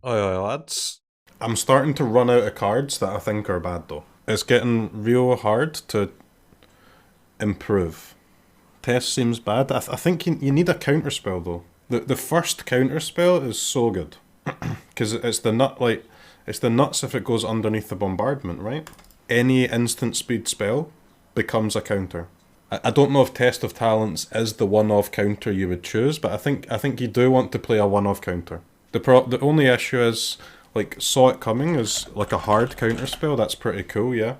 Oi, lads. I'm starting to run out of cards that I think are bad though. It's getting real hard to improve. Test seems bad. I think you need a counterspell though. The first counterspell is so good. Because it's the it's the nuts if it goes underneath the bombardment, right? Any instant speed spell becomes a counter. I don't know if Test of Talents is the one-off counter you would choose, but I think you do want to play a one-off counter. The only issue is, like, Saw It Coming is like a hard counter spell. That's pretty cool, yeah.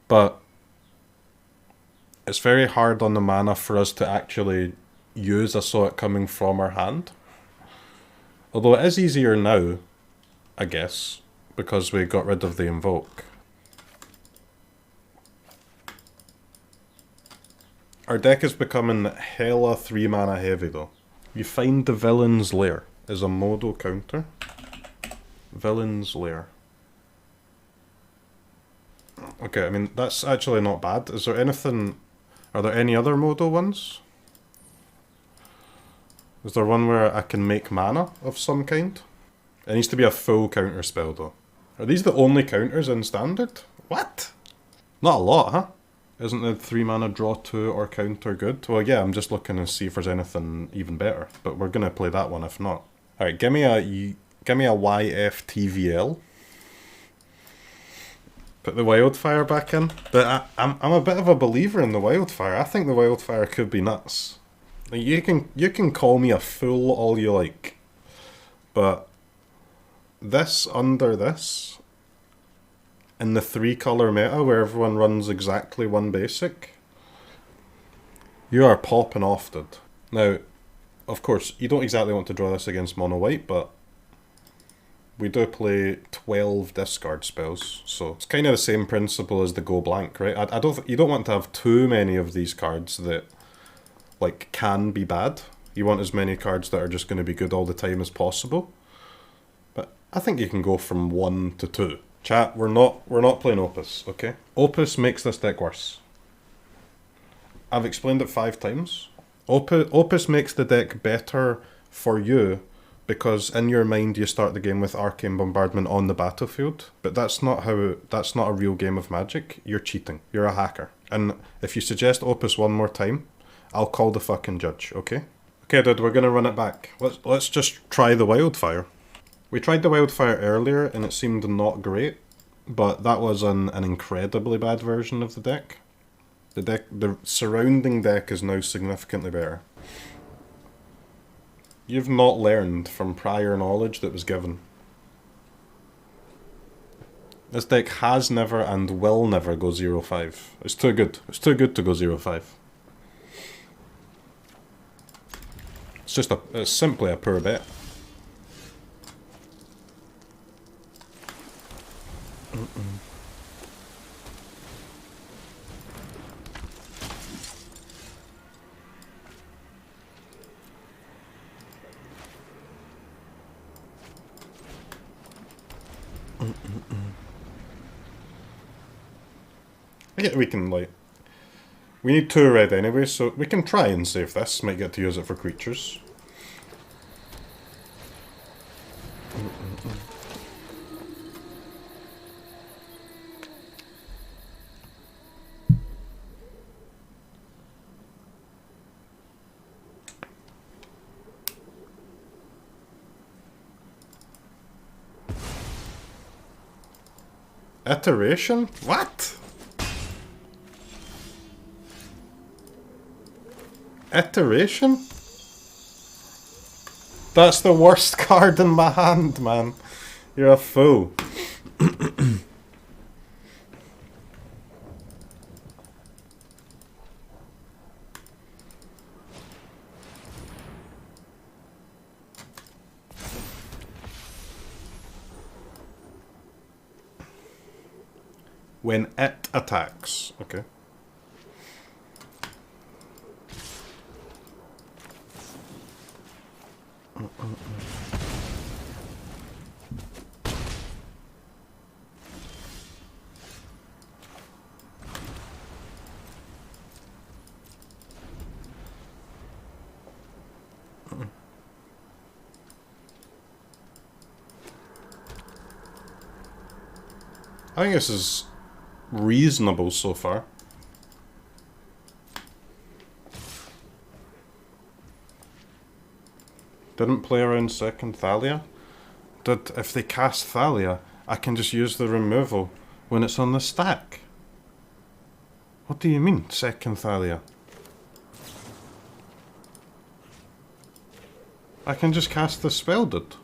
But it's very hard on the mana for us to actually use a Saw It Coming from our hand. Although it is easier now, I guess, because we got rid of the Invoke. Our deck is becoming hella 3 mana heavy though. You find the Villain's Lair is a modal counter. Villain's Lair. Okay, I mean, that's actually not bad. Is there anything... Are there any other modal ones? Is there one where I can make mana of some kind? It needs to be a full counter spell though. Are these the only counters in Standard? What? Not a lot, huh? Isn't the 3 mana draw 2 or counter good? Well, yeah, I'm just looking to see if there's anything even better. But we're gonna play that one if not. Alright, give me a YFTVL. Put the Wildfire back in. But I'm a bit of a believer in the Wildfire. I think the Wildfire could be nuts. Like, you can call me a fool all you like. But this under this, in the 3-colour meta where everyone runs exactly one basic, you are popping off, dude. Now, of course, you don't exactly want to draw this against mono white, but we do play 12 discard spells, so it's kind of the same principle as the go blank, right? You don't want to have too many of these cards that, like, can be bad. You want as many cards that are just going to be good all the time as possible. But I think you can go from 1 to 2. Chat, we're not playing Opus, okay? Opus makes this deck worse. I've explained it 5 times. Opus makes the deck better for you because in your mind you start the game with Arcane Bombardment on the battlefield, but that's not a real game of Magic. You're cheating. You're a hacker. And if you suggest Opus one more time, I'll call the fucking judge, okay? Okay, dude, we're gonna run it back. Let's just try the Wildfire. We tried the Wildfire earlier and it seemed not great, but that was an incredibly bad version of the deck. The surrounding deck is now significantly better. You've not learned from prior knowledge that was given. This deck has never and will never go 0-5. It's too good. It's too good to go 0-5. It's simply a poor bet. Yeah, we can, like... We need 2 red anyway, so we can try and save this. Might get to use it for creatures. Iteration? What? Iteration? That's the worst card in my hand, man. You're a fool. When it attacks. Okay. I think this is reasonable so far. Didn't play around second Thalia. If they cast Thalia, I can just use the removal when it's on the stack. What do you mean, second Thalia? I can just cast the spell, dude.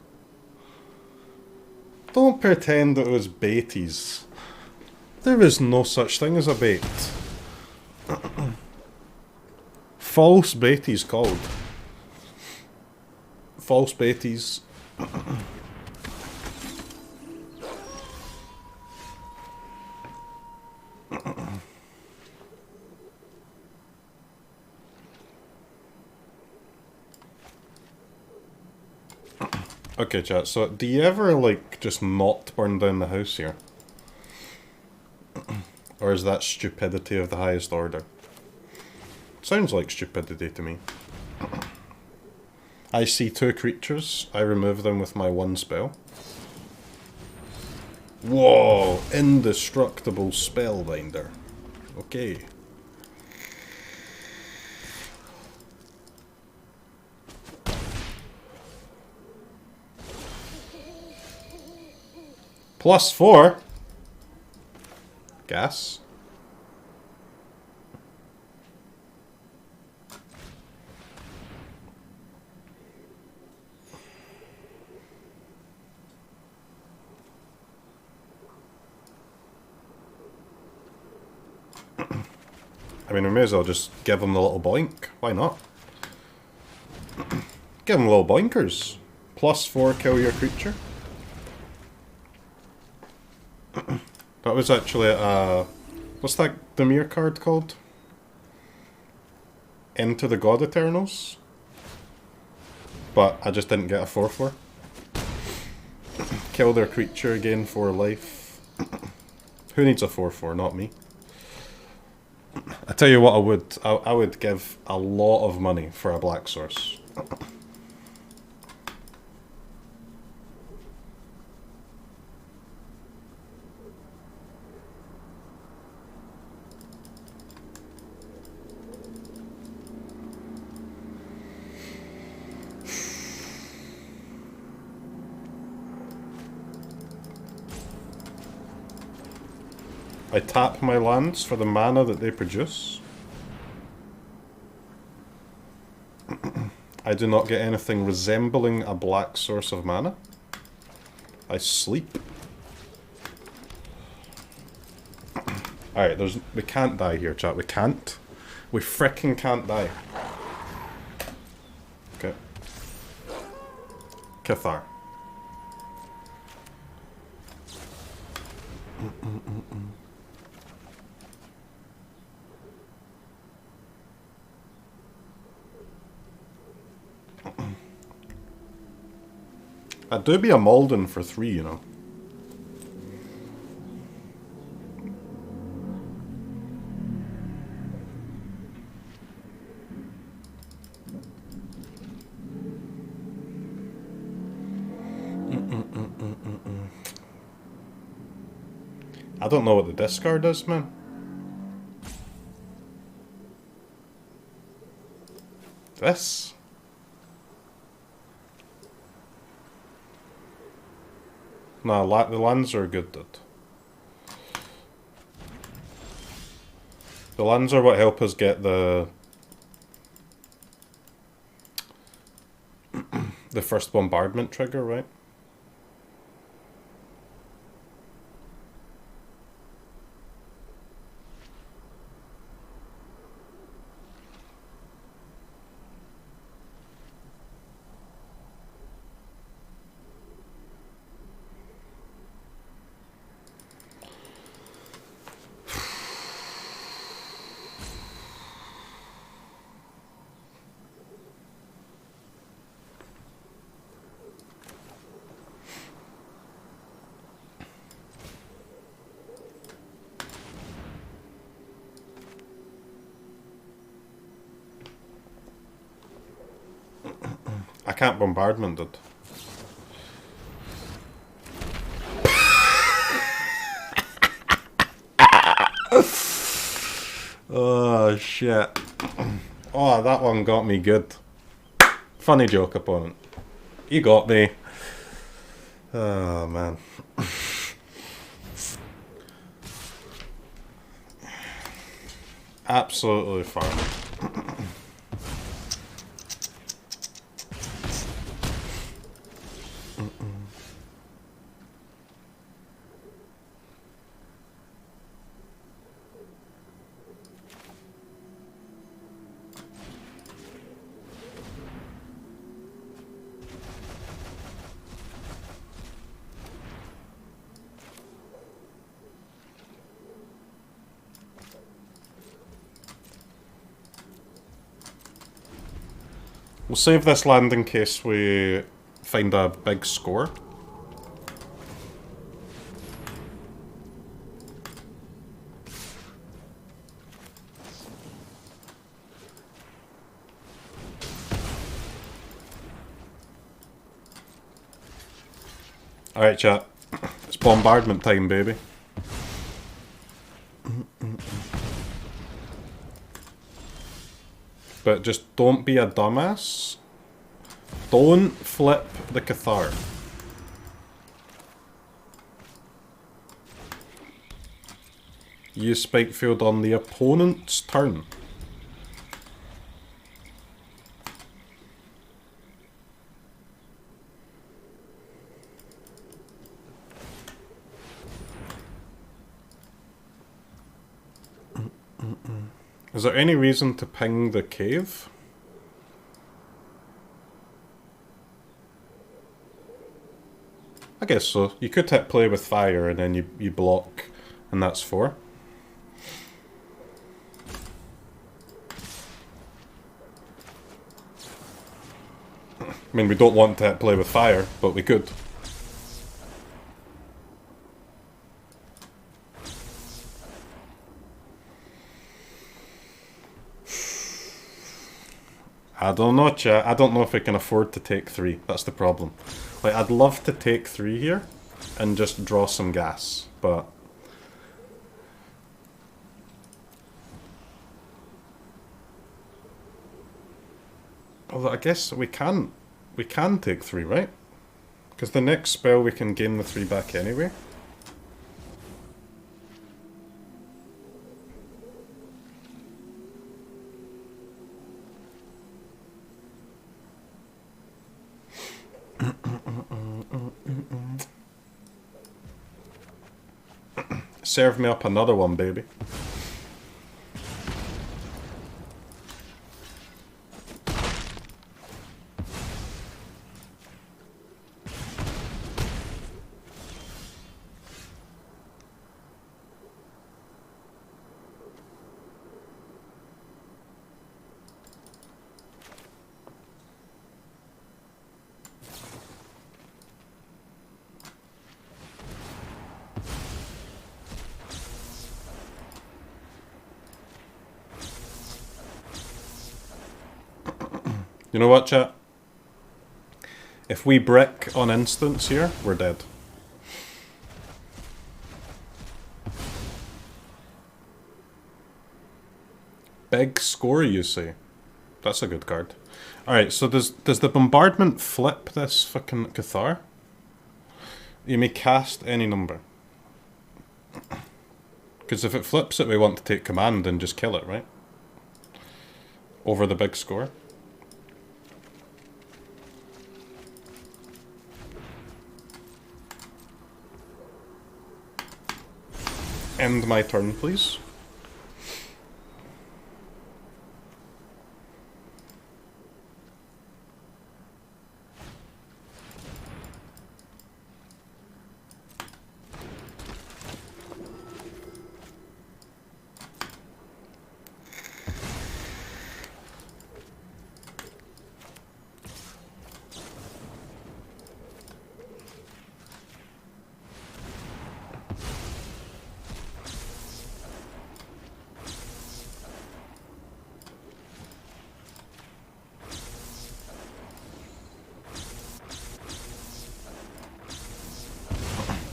Don't pretend it was baities. There is no such thing as a bait. False baities called. False baities. Okay, chat, so do you ever, like, just not burn down the house here? Or is that stupidity of the highest order? Sounds like stupidity to me. I see 2 creatures, I remove them with my 1 spell. Whoa! Indestructible Spellbinder. Okay. +4. Gas. I mean, we may as well just give him the little boink. Why not? Give him little boinkers. +4, kill your creature. That was actually what's that Demir card called? Into the God Eternals. But I just didn't get a 4/4. Kill their creature, gain 4 life. Who needs a 4/4? Not me. I tell you what, I would give a lot of money for a black source. I tap my lands for the mana that they produce. I do not get anything resembling a black source of mana. I sleep. Alright, we can't die here, chat. We can't. We frickin' can't die. Okay. Cathar. I'd do be a Malden for 3, you know. I don't know what the discard is, man. This? No, the lands are good, dude. The lands are what help us get the first bombardment trigger, right? I can't bombardment it. Oh, shit. Oh, that one got me good. Funny joke, opponent. You got me. Oh, man. Absolutely fine. We'll save this land in case we find a big score. Alright, chat. It's bombardment time, baby. But just don't be a dumbass. Don't flip the Cathar. Use Spikefield on the opponent's turn. Is there any reason to ping the cave? I guess so. You could hit play with fire and then you block and that's 4. I mean, we don't want to hit play with fire, but we could. I don't know, chat. I don't know if we can afford to take 3. That's the problem. Like, I'd love to take 3 here and just draw some gas, but... Although I guess we can take 3, right? Because the next spell we can gain the 3 back anyway. Serve me up another one, baby. You know what, chat? If we brick on instants here, we're dead. Big score, you say? That's a good card. Alright, so does the bombardment flip this fucking Cathar? You may cast any number. Because if it flips it, we want to take command and just kill it, right? Over the big score. End my turn, please.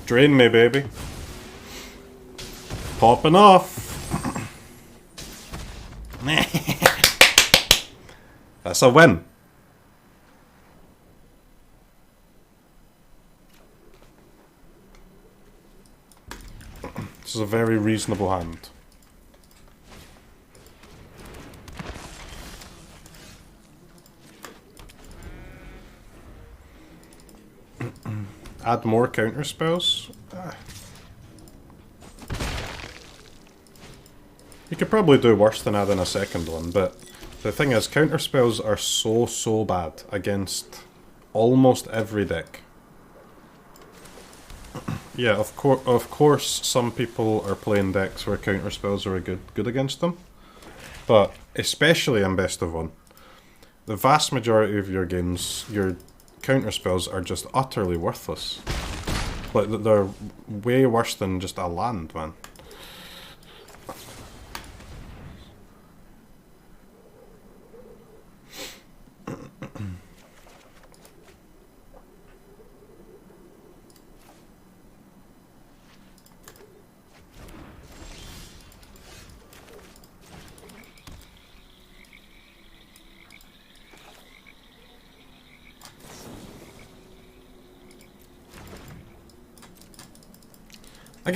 Drain me, baby. Popping off. That's a win. This is a very reasonable hand. Add more counter spells. You could probably do worse than adding a second one, but the thing is, counter spells are so bad against almost every deck. Yeah, of course, some people are playing decks where counter spells are good against them, but especially in best of one, the vast majority of your games, your counter spells are just utterly worthless. Like, they're way worse than just a land, man.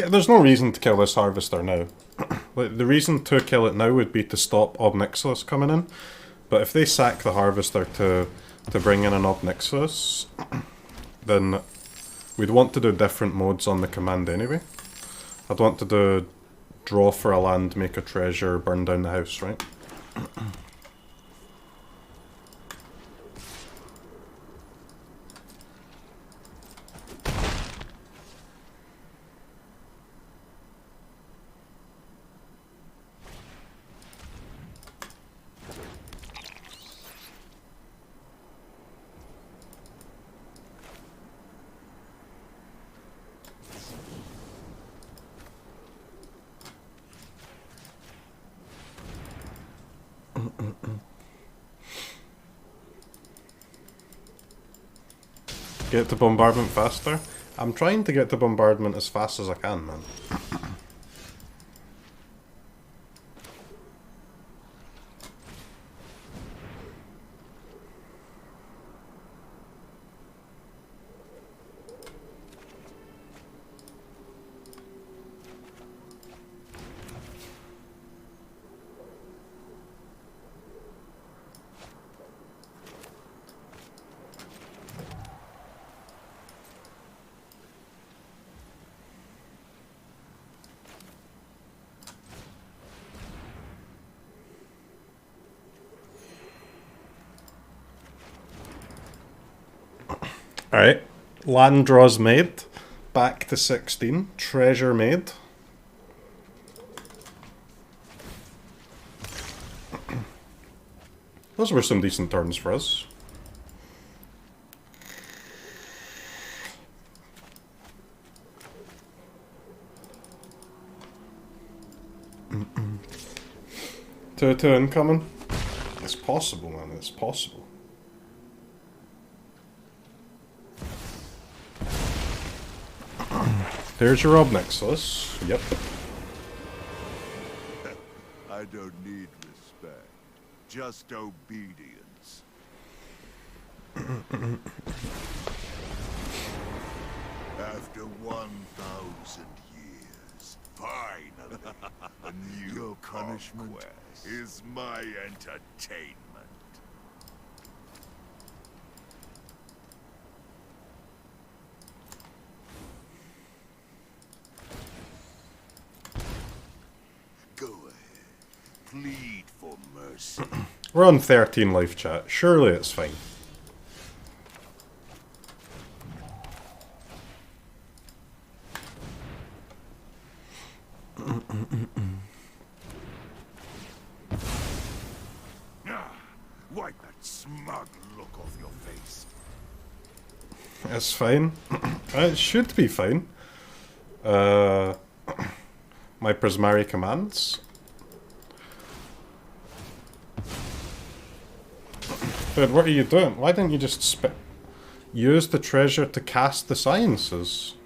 There's no reason to kill this Harvester now. Like, the reason to kill it now would be to stop Ob Nixilis coming in, but if they sack the Harvester to bring in an Ob Nixilis, then we'd want to do different modes on the command anyway. I'd want to do draw for a land, make a treasure, burn down the house, right? Get to Bombardment faster? I'm trying to get to Bombardment as fast as I can, man. Alright, land draws made, back to 16, treasure made. Those were some decent turns for us. Two incoming. It's possible, man, it's possible. There's your Ob Nixilis. Yep. I don't need respect, just obedience. After 1,000 years, finally, a new punishment is my entertainment. Plead for mercy. We're on 13 live chat. Surely it's fine. Wipe that smug look off your face. It's fine. It should be fine. My Prismari commands. Dude, what are you doing? Why didn't you just use the treasure to cast the sciences?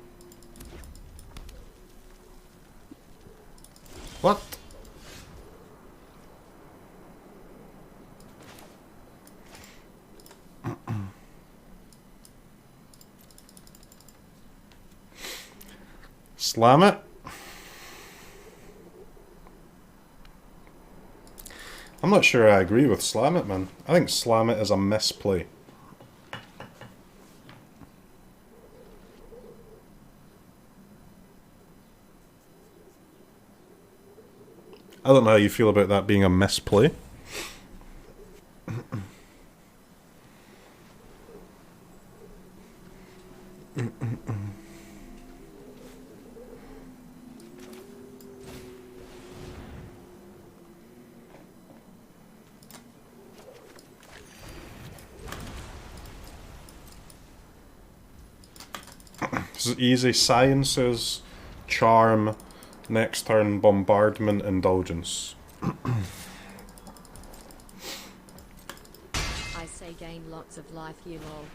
What? Slam it. I'm not sure I agree with Slam It, man. I think Slam It is a misplay. I don't know how you feel about that being a misplay. This is easy. Sciences, Charm, next turn, Bombardment, Indulgence. I say gain lots of life, you lol.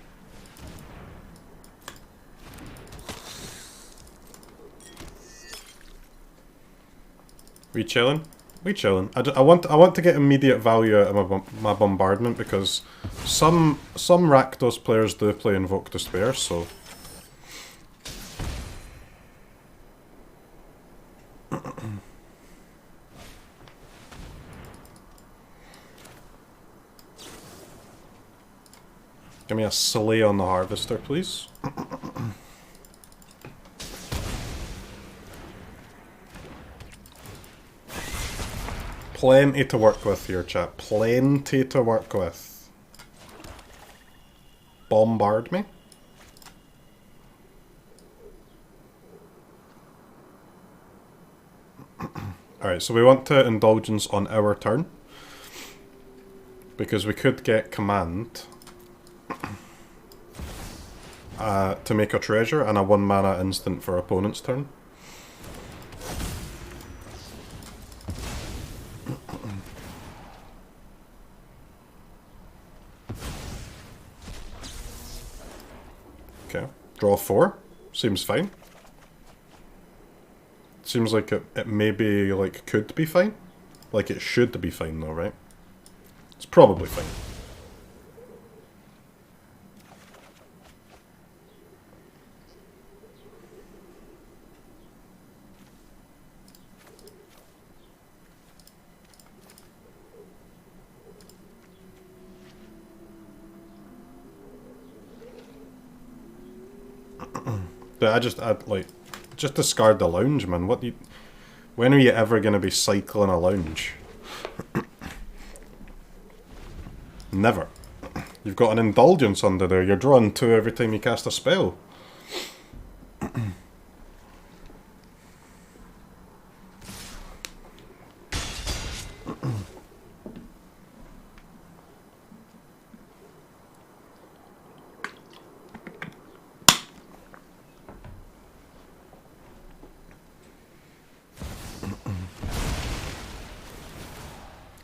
We chilling? We chilling. I want to get immediate value out of my bombardment because some Rakdos players do play Invoke Despair, so. Give me a Slay on the Harvester, please. Plenty to work with here, chat. Plenty to work with. Bombard me. Alright, so we want to Indulgence on our turn. Because we could get Command to make a treasure and a 1 mana instant for opponent's turn. Okay, draw 4. Seems fine. Seems like it maybe like could be fine. Like it should be fine though, right? It's probably fine. But I just discard the lounge, man. When are you ever gonna be cycling a lounge? Never. You've got an Indulgence under there. You're drawing 2 every time you cast a spell.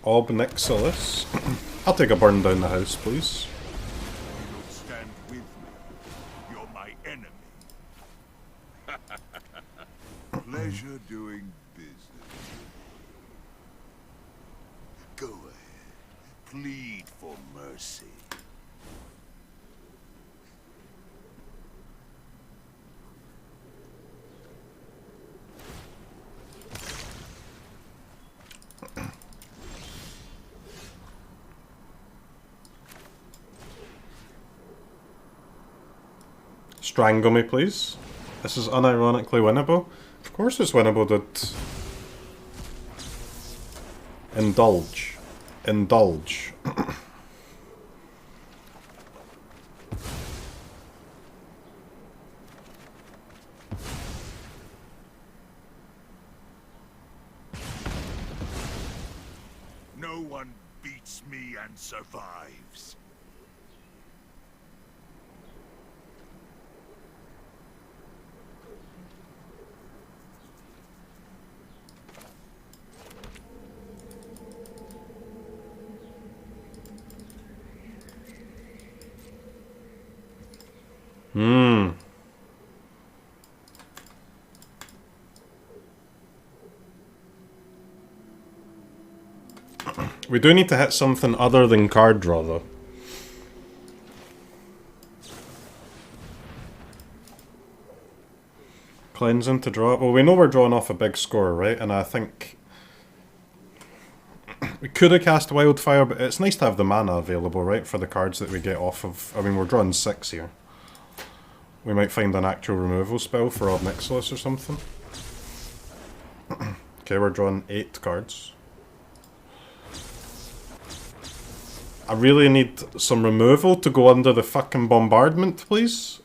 Obnixilis. I'll take a burn down the house, please. You don't stand with me. You're my enemy. Pleasure doing business. Go ahead. Plead for mercy. Strangle me, please. This is unironically winnable. Of course it's winnable, dude. Indulge. Indulge. No one beats me and survives. We do need to hit something other than card draw, though. Cleansing to draw. Well, we know we're drawing off a big score, right? And I think we could have cast Wildfire, but it's nice to have the mana available, right? For the cards that we get off of. I mean, we're drawing 6 here. We might find an actual removal spell for Ob Nixilis or something. Okay, we're drawing 8 cards. I really need some removal to go under the fucking bombardment, please.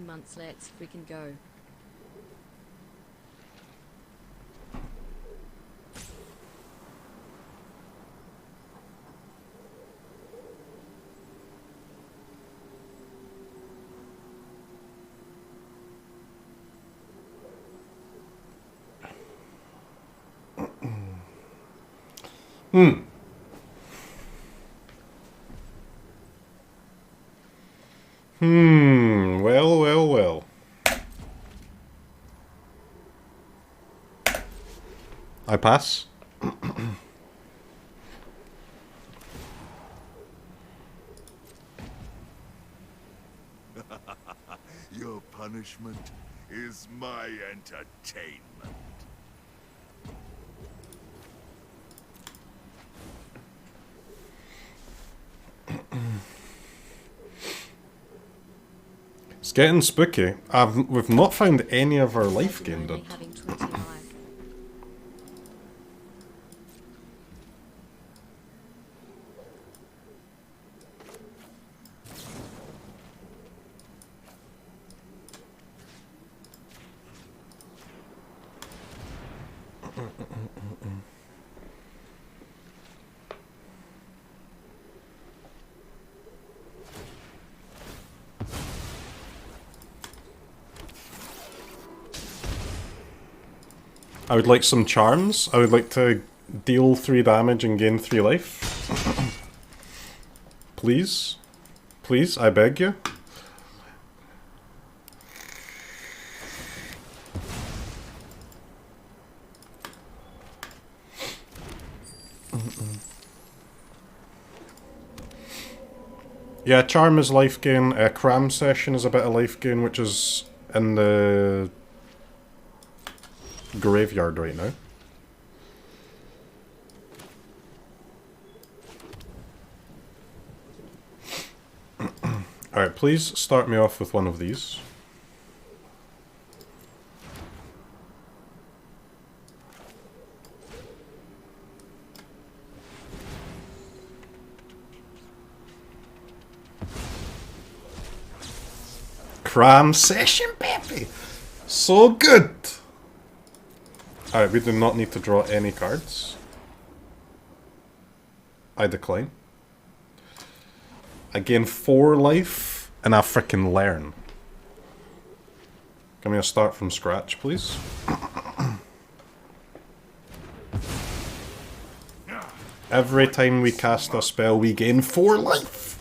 Months, let's freaking go. Well. I pass. Your punishment is my entertainment. It's getting spooky. We've not found any of our life gained it. Having 20 life. I would like some charms. I would like to deal 3 damage and gain 3 life. Please. Please, I beg you. Yeah, charm is life gain. Cram session is a bit of life gain, which is in the graveyard right now. Alright, please start me off with one of these. Cram session, baby! So good! Alright, we do not need to draw any cards. I decline. I gain 4 life, and I frickin' learn. Give me a start from scratch, please. Every time we cast a spell, we gain 4 life!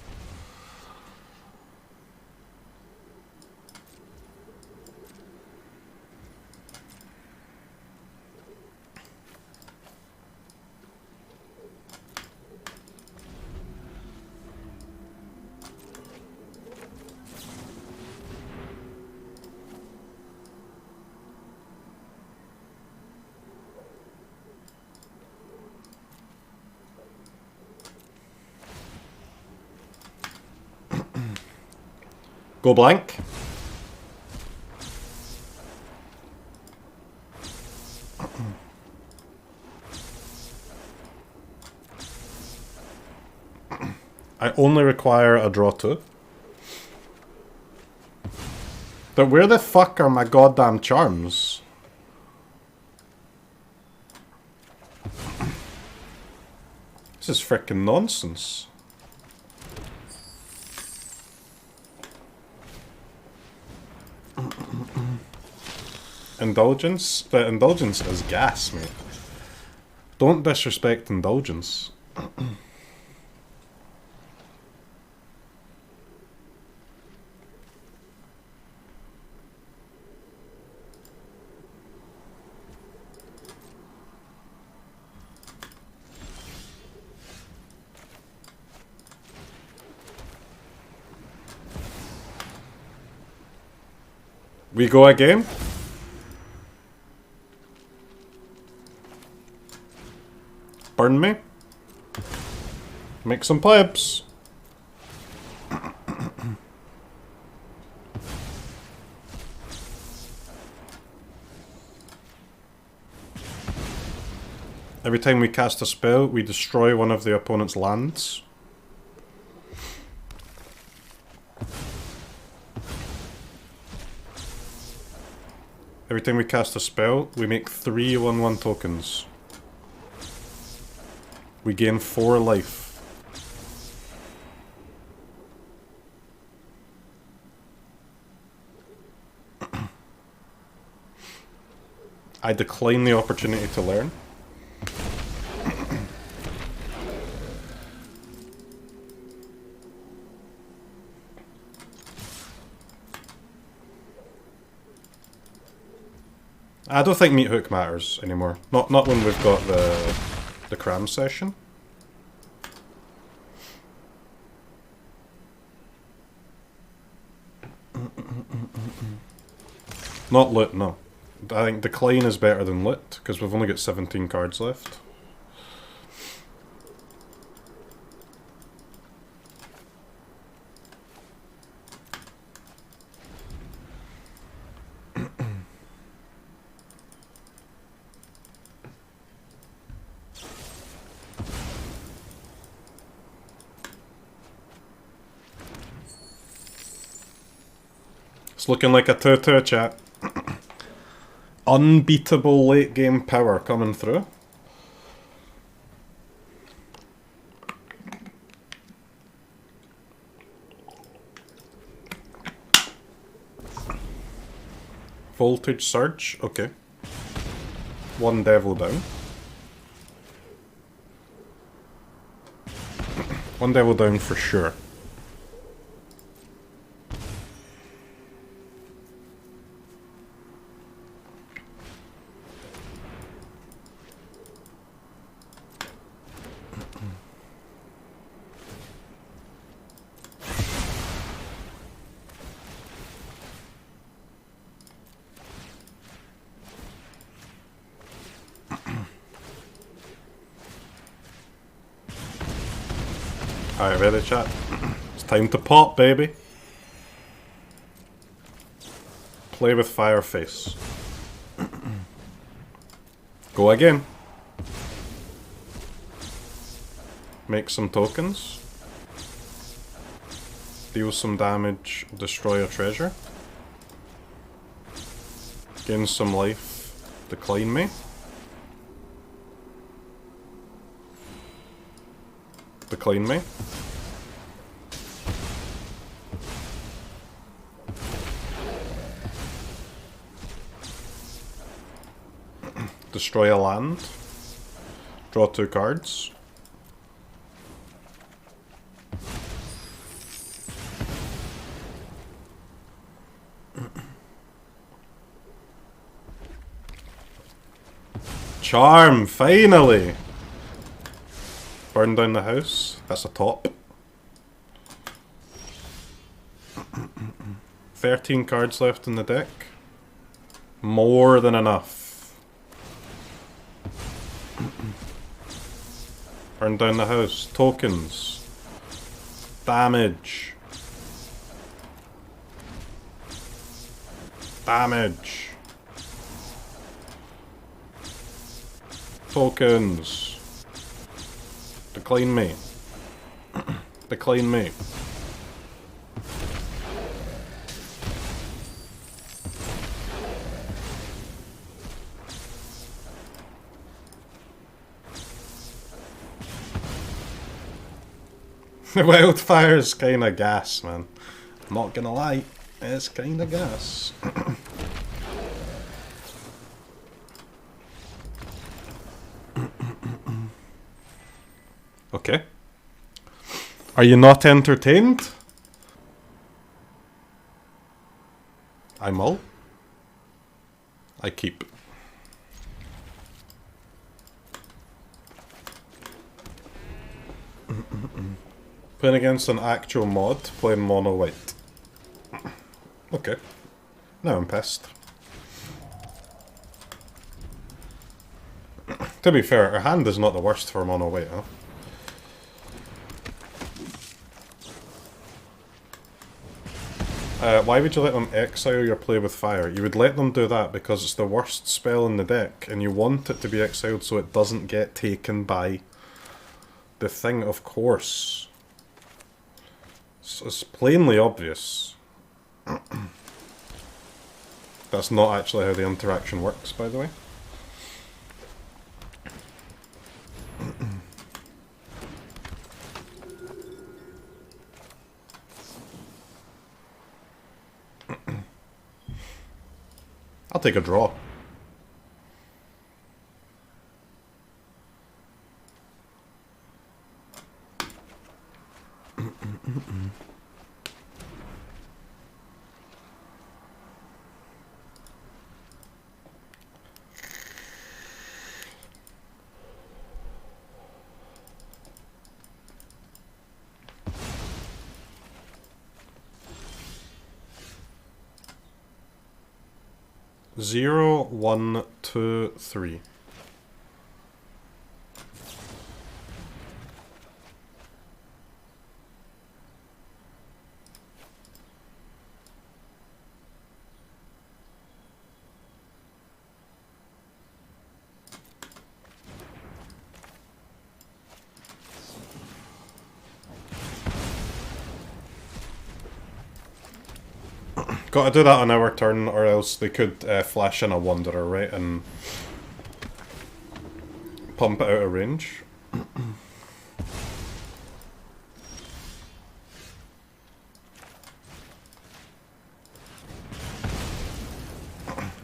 Go blank. I only require a draw 2. But where the fuck are my goddamn charms? This is frickin' nonsense. Indulgence? The Indulgence is gas, mate. Don't disrespect Indulgence. We go again? Burn me? Make some plebs. Every time we cast a spell, we destroy one of the opponent's lands. Every time we cast a spell, we make 3 1/1 tokens. We gain 4 life. I decline the opportunity to learn. I don't think Meat Hook matters anymore. Not when we've got the cram session. Not Lit, no. I think Decline is better than Lit, because we've only got 17 cards left. It's looking like a 2-2 chat. Unbeatable late game power coming through. Voltage surge, okay. 1 devil down. 1 devil down for sure. Alright, ready chat? It's time to pop, baby. Play with Fireface. Go again. Make some tokens. Deal some damage, destroy a treasure. Gain some life, decline me. Decline me. Destroy a land. Draw 2 cards. Charm, finally! Burn down the house. That's a top. 13 cards left in the deck. More than enough. Burn down the house. Tokens. Damage. Damage. Tokens. Decline me. Decline me. The Wildfire's kinda gas, man. I'm not gonna lie. It's kinda gas. Okay. Are you not entertained? I mull. I keep. Playing against an actual mod, playing mono white. Okay. Now I'm pissed. To be fair, her hand is not the worst for mono white, huh? Why would you let them exile your Play with Fire? You would let them do that because it's the worst spell in the deck, and you want it to be exiled so it doesn't get taken by the thing, of course. It's plainly obvious. That's not actually how the interaction works, by the way. I'll take a draw. Zero, 1, 2, 3. Gotta do that on our turn, or else they could flash in a Wanderer, right, and pump it out of range.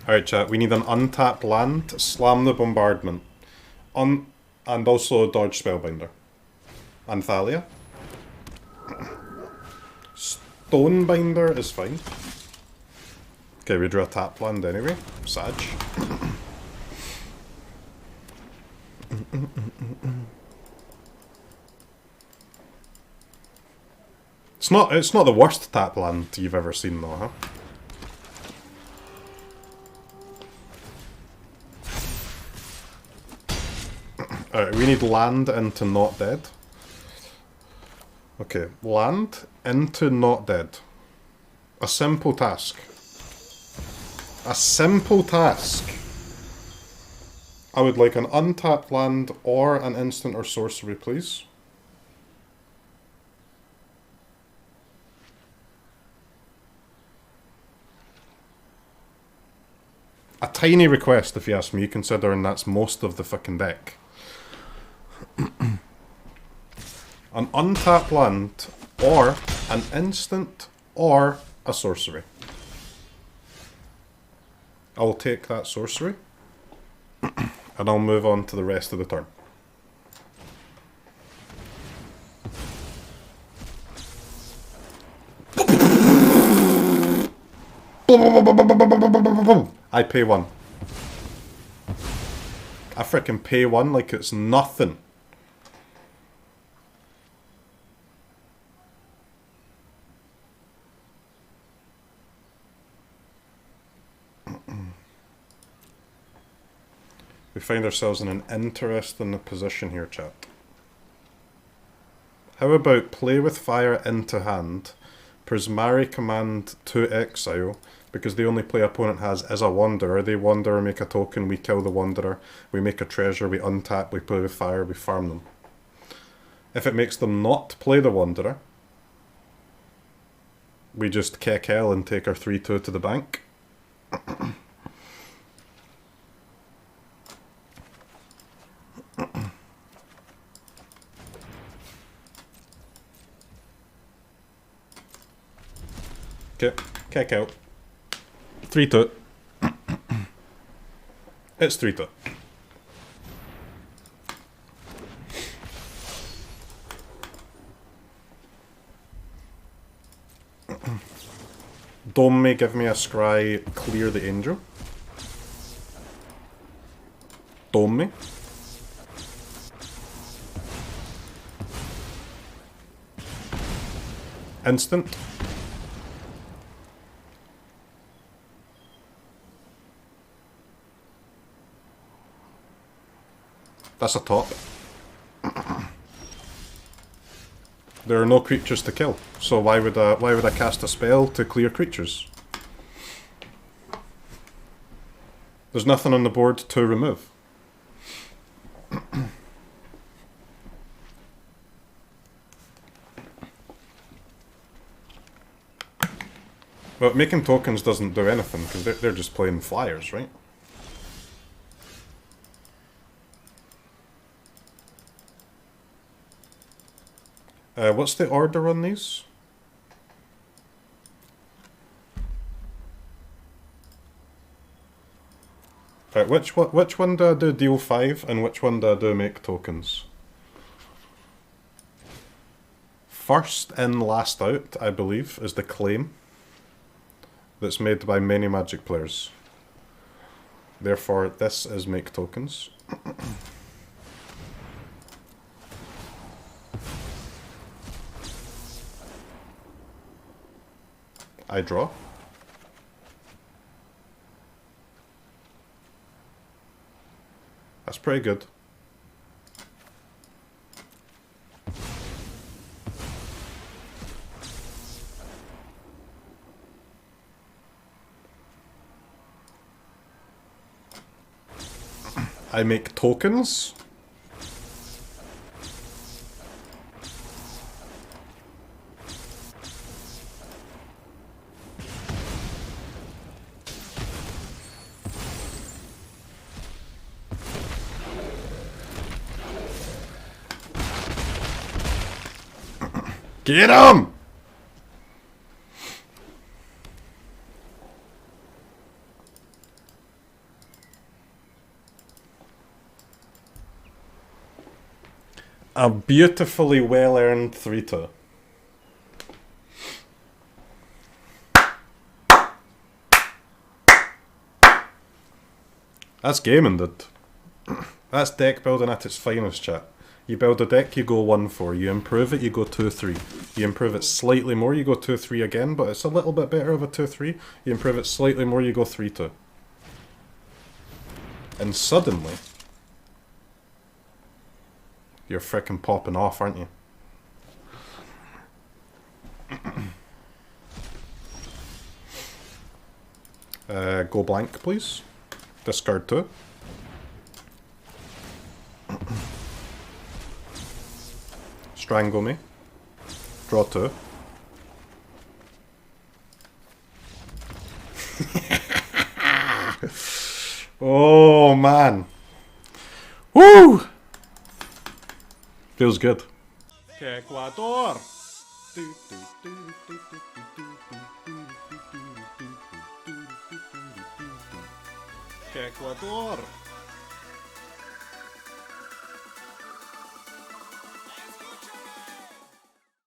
Alright chat, we need an untapped land, slam the Bombardment, and also dodge Spellbinder. And Thalia. Stonebinder is fine. Okay, we drew a tap land anyway. Sag. It's not the worst tap land you've ever seen though, huh? Alright, we need land into not dead. Okay, land into not dead. A simple task. A simple task. I would like an untapped land or an instant or sorcery, please. A tiny request, if you ask me, considering that's most of the fucking deck. An untapped land, or an instant, or a sorcery. I'll take that sorcery, and I'll move on to the rest of the turn. I pay 1. I frickin' pay 1 like it's nothing. We find ourselves in an interesting position here, chat. How about play with fire into hand, Prismari Command to exile, because the only play opponent has is a Wanderer. They Wanderer, make a token, we kill the Wanderer, we make a treasure, we untap, we play with fire, we farm them. If it makes them not play the Wanderer, we just kick hell and take our 3-2 to the bank. Okay. Kick out. 3-2. It's 3-2. Dome may give me a scry, clear the angel. Dome me. Instant. That's a top. There are no creatures to kill, so why would I cast a spell to clear creatures? There's nothing on the board to remove. Well, making tokens doesn't do anything, because they're just playing flyers, right? What's the order on these? Which one do I do deal 5 and which one do I do make tokens? First in, last out, I believe, is the claim that's made by many Magic players. Therefore, this is make tokens. I draw. That's pretty good. I make tokens. Get him! A beautifully well-earned 3-2. That's gaming, dude. That's deck building at its finest, chat. You build a deck, you go 1-4. You improve it, you go 2-3. You improve it slightly more, you go 2-3 again, but it's a little bit better of a 2-3. You improve it slightly more, you go 3-2. And suddenly, you're frickin' popping off, aren't you? Go blank, please. Discard 2. Strangle me. Draw 2. Oh man. Woo! Feels good. Ecuador. Ecuador.